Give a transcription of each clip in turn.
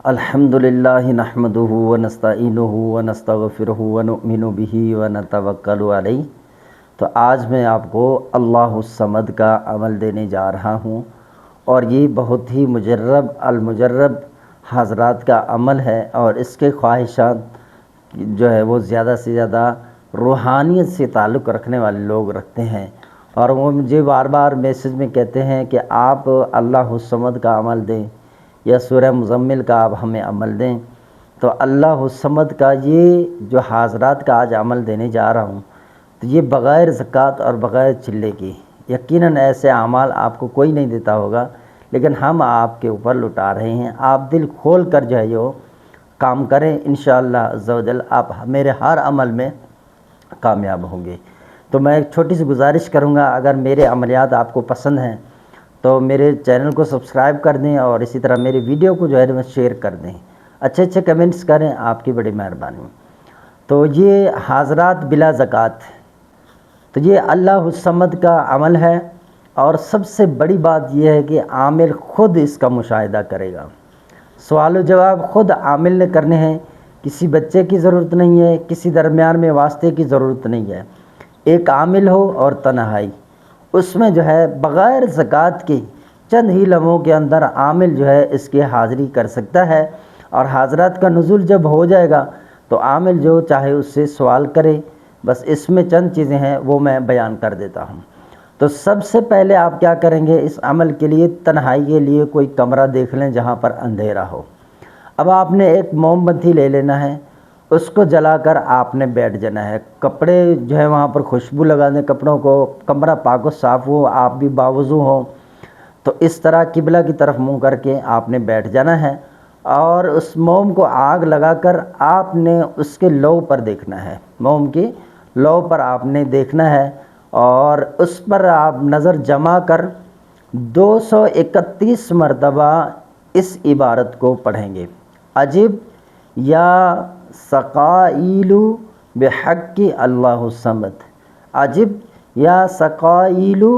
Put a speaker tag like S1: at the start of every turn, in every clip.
S1: अल्हम्दुलिल्लाहि नहमदुहु व नस्तईनुहु व नस्तगफिरुहु व नुअमिनु बिही व नतवक्कलु अलैहि। तो आज मैं आपको अल्लाहुस्समद का अमल देने जा रहा हूँ और ये बहुत ही मुजर्रब हज़रात का अमल है और इसके ख्वाहिशात जो है वो ज़्यादा से ज़्यादा रूहानियत से ताल्लुक़ रखने वाले लोग रखते हैं और वो मुझे बार बार मैसेज में कहते हैं कि आप अल्लाहुस्समद का अमल दें या सूरह मुज़म्मिल का आप हमें अमल दें। तो अल्लाहुस्समद का ये जो हाज़रात का आज अमल देने जा रहा हूँ तो ये बग़ैर ज़कात और बग़ैर चिल्ले की, यकीनन ऐसे अमाल आपको कोई नहीं देता होगा, लेकिन हम आपके ऊपर लुटा रहे हैं। आप दिल खोल कर जो है यो काम करें, इंशाअल्लाह अज़्ज़ा व जल आप मेरे हर अमल में कामयाब होंगे। तो मैं एक छोटी सी गुजारिश करूँगा, अगर मेरे अमलियात आपको पसंद हैं तो मेरे चैनल को सब्सक्राइब कर दें और इसी तरह मेरे वीडियो को जो है शेयर कर दें, अच्छे कमेंट्स करें, आपकी बड़ी मेहरबानी। तो ये हाज़रात बिला ज़कात, तो ये अल्लाहुस्समद का अमल है और सबसे बड़ी बात यह है कि आमिल ख़ुद इसका मुशाहिदा करेगा। सवाल जवाब ख़ुद आमिल ने करने हैं, किसी बच्चे की ज़रूरत नहीं है, किसी दरमियान में वास्ते की ज़रूरत नहीं है। एक आमिल हो और तन्हाई, उसमें जो है बग़ैर ज़कात के चंद ही लम्हों के अंदर आमिल जो है इसकी हाज़िरी कर सकता है और हाज़रात का नुज़ुल जब हो जाएगा तो आमिल जो चाहे उससे सवाल करे। बस इसमें चंद चीज़ें हैं वो मैं बयान कर देता हूँ। तो सबसे पहले आप क्या करेंगे, इस अमल के लिए तन्हाई के लिए कोई कमरा देख लें जहाँ पर अंधेरा हो। अब आपने एक मोमबत्ती ले लेना है, उसको जलाकर आपने बैठ जाना है। कपड़े जो है वहाँ पर खुशबू लगा दें कपड़ों को, कमरा पाक साफ़ हो, आप भी बावज़ू हो। तो इस तरह किबला की तरफ मुँह करके आपने बैठ जाना है और उस मोम को आग लगाकर आपने उसके लौ पर देखना है, मोम की लौ पर आपने देखना है और उस पर आप नज़र जमा कर 231 मरतबा इस इबारत को पढ़ेंगे, अजिब या सक़ाइलु बिहक़्क़ि अल्लाहुस्समद, अजिब या सक़ाइलु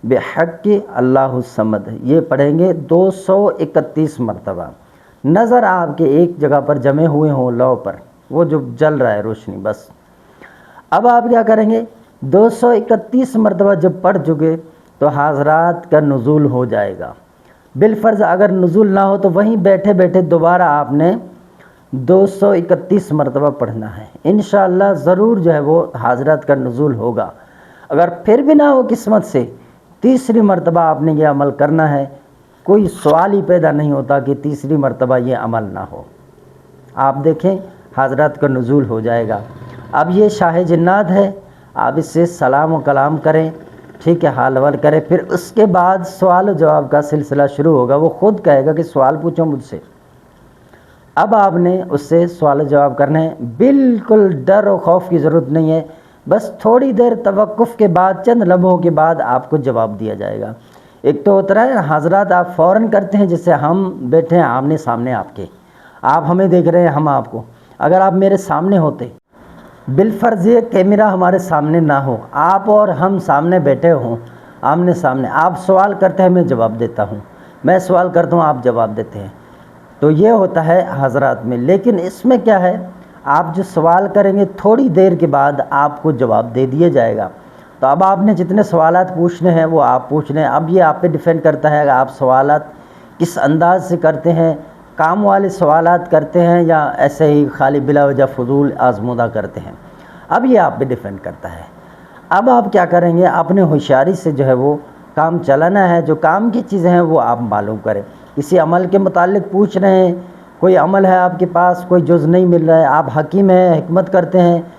S1: बिहक़्क़ि अल्लाहुस्समद, ये पढ़ेंगे 231 मरतबा। नज़र आपके एक जगह पर जमे हुए हों लौ पर, वो जो जल रहा है रोशनी, बस। अब आप क्या करेंगे, 231 मरतबा जब पढ़ चुके तो हाज़रात का नुज़ूल हो जाएगा। बिलफ़र्ज़ अगर नुज़ूल ना हो तो वहीं बैठे बैठे दोबारा आपने 231 मरतबा पढ़ना है। इंशाअल्लाह ज़रूर जो है वो हाज़रात का नुज़ूल होगा। अगर फिर भी ना हो किस्मत से, तीसरी मरतबा आपने ये अमल करना है। कोई सवाल ही पैदा नहीं होता कि तीसरी मरतबा ये अमल ना हो। आप देखें हाज़रात का नुज़ूल हो जाएगा। अब ये शाह जन्नात है, आप इससे सलाम व कलाम करें, ठीक है, हाल हवाल करें। फिर उसके बाद सवाल जवाब का सिलसिला शुरू होगा। वो ख़ुद कहेगा कि सवाल पूछो मुझसे। अब आपने उससे सवाल जवाब करने हैं, बिल्कुल डर और खौफ की ज़रूरत नहीं है। बस थोड़ी देर तवक्कुफ़ के बाद, चंद लम्हों के बाद आपको जवाब दिया जाएगा। एक तो होता है हाज़रात आप फ़ौरन करते हैं, जैसे हम बैठे हैं आमने सामने आपके, आप हमें देख रहे हैं, हम आपको। अगर आप मेरे सामने होते, बिलफ़र्ज़ ये कैमरा हमारे सामने ना हो, आप और हम सामने बैठे हों, आमने सामने, आप सवाल करते हैं, मैं जवाब देता हूँ, मैं सवाल करता हूँ, आप जवाब देते हैं। तो ये होता है हाज़रात में। लेकिन इसमें क्या है, आप जो सवाल करेंगे थोड़ी देर के बाद आपको जवाब दे दिया जाएगा। तो अब आपने जितने सवालात पूछने हैं वो आप पूछ लें। अब ये आप पे डिपेंड करता है कि आप सवालात किस अंदाज से करते हैं, काम वाले सवालात करते हैं या ऐसे ही खाली बिला वजह फजूल आज़मूदा करते हैं। अब ये आप पे डिपेंड करता है। अब आप क्या करेंगे, अपने होशियारी से जो है वो काम चलाना है। जो काम की चीज़ें हैं वो आप मालूम करें। किसी अमल के मुतालिक पूछ रहे हैं, कोई अमल है आपके पास, कोई जुज़ नहीं मिल रहा है, आप हकीम हैं, हिकमत करते हैं,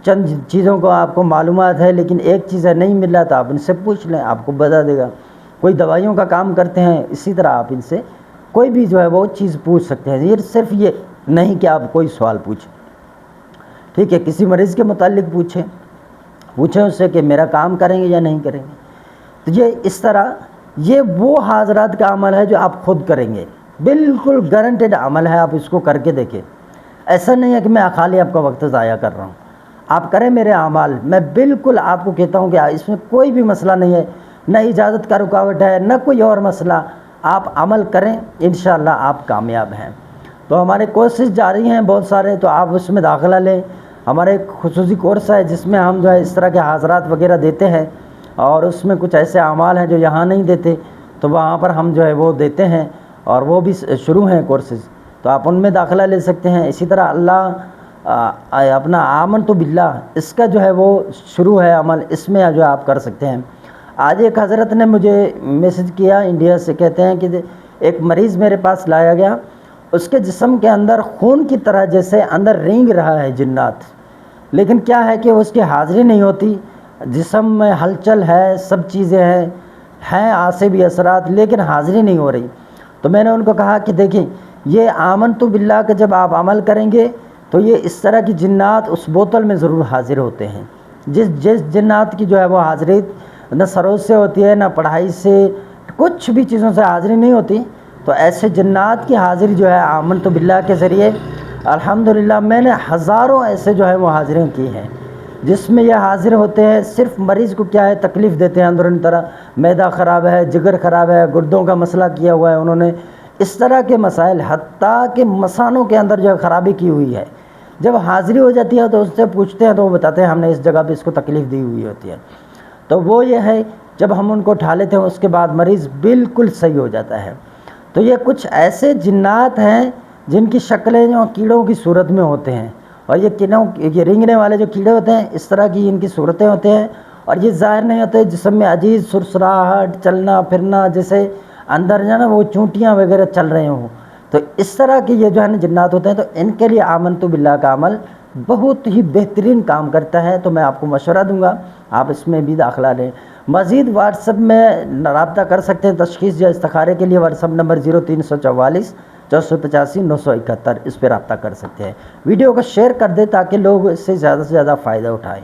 S1: चंद चीज़ों को आपको मालूमात है लेकिन एक चीज़ है नहीं मिल रहा, तो आप इनसे पूछ लें, आपको बता देगा। कोई दवाइयों का काम करते हैं, इसी तरह आप इनसे कोई भी जो है वो चीज़ पूछ सकते हैं। ये सिर्फ ये नहीं कि आप कोई सवाल पूछें, ठीक है, किसी मरीज़ के मुतालिक पूछें उससे कि मेरा काम करेंगे या नहीं करेंगे। तो ये इस तरह ये वो हाज़रात का अमल है जो आप ख़ुद करेंगे, बिल्कुल गारंटेड अमल है। आप इसको करके देखें। ऐसा नहीं है कि मैं खाली आपका वक्त ज़ाया कर रहा हूँ, आप करें मेरे अमाल। मैं बिल्कुल आपको कहता हूँ कि इसमें कोई भी मसला नहीं है, न इजाज़त का रुकावट है, न कोई और मसला। आप अमल करें, इंशाअल्लाह आप कामयाब हैं। تو ہمارے کورسز جاری ہیں بہت سارے، تو آپ اس میں داخلہ لیں۔ ہمارے ایک خصوصی کورس ہے جس میں ہم جو ہے اس طرح کے حاضرات وغیرہ دیتے ہیں، اور اس میں کچھ ایسے اعمال ہیں جو یہاں نہیں دیتے، تو وہاں پر ہم جو ہے وہ دیتے ہیں، اور وہ بھی شروع ہیں کورسز، تو آپ ان میں داخلہ لے سکتے ہیں۔ اسی طرح اللہ اپنا آمنت باللہ، اس کا جو ہے وہ شروع ہے عمل، اس میں جو آپ کر سکتے ہیں۔ آج ایک حضرت نے مجھے میسج کیا انڈیا سے، کہتے ہیں کہ ایک مریض میرے پاس لایا گیا، اس کے جسم کے اندر خون کی طرح جیسے اندر رینگ رہا ہے جنات، لیکن کیا ہے کہ اس کی حاضری نہیں ہوتی، جسم میں ہلچل ہے، سب چیزیں ہیں عصبی اثرات، لیکن حاضری نہیں ہو رہی۔ تو میں نے ان کو کہا کہ دیکھیں، یہ آمنت باللہ کا جب آپ عمل کریں گے تو یہ اس طرح کی جنات اس بوتل میں ضرور حاضر ہوتے ہیں۔ جس جنات کی جو ہے وہ حاضری نہ سروس سے ہوتی ہے، نہ پڑھائی سے، کچھ بھی چیزوں سے حاضری نہیں ہوتی، تو ایسے جنات کی حاضری جو ہے آمنت باللہ کے ذریعے الحمدللہ میں نے ہزاروں ایسے جو ہے وہ حاضریں کی ہیں، جس میں یہ حاضر ہوتے ہیں۔ صرف مریض کو کیا ہے تکلیف دیتے ہیں اندرونی طرح، معدہ خراب ہے، جگر خراب ہے، گردوں کا مسئلہ کیا ہوا ہے انہوں نے، اس طرح کے مسائل، حتیٰ کہ مثانوں کے اندر جو ہے خرابی کی ہوئی ہے، جب حاضری ہو جاتی ہے تو اس سے پوچھتے ہیں تو وہ بتاتے ہیں ہم نے اس جگہ پہ اس کو تکلیف دی ہوئی ہوتی ہے، تو وہ یہ ہے جب ہم ان کو اٹھا لیتے ہیں اس کے بعد مریض بالکل صحیح ہو جاتا ہے۔ تو یہ کچھ ایسے جنات ہیں جن کی شکلیں جو کیڑوں کی صورت میں ہوتے ہیں، اور یہ رینگنے والے جو کیڑے ہوتے ہیں اس طرح کی ان کی صورتیں ہوتے ہیں، اور یہ ظاہر نہیں ہوتے، جسم میں عجیب سرسراہٹ، چلنا پھرنا، جیسے اندر جو ہے نا وہ چونٹیاں وغیرہ چل رہے ہوں، تو اس طرح کی یہ جو ہے نا جنات ہوتے ہیں، تو ان کے لیے آمنت باللہ کا عمل بہت ہی بہترین کام کرتا ہے۔ تو میں آپ کو مشورہ دوں گا آپ اس میں بھی داخلہ لیں۔ مزید واٹس ایپ میں رابطہ کر سکتے ہیں تشخیص یا استخارے کے لیے، واٹس ایپ نمبر 0344 485 971، اس پہ رابطہ کر سکتے ہیں۔ ویڈیو کو شیئر کر دیں تاکہ لوگ اس سے زیادہ فائدہ اٹھائیں۔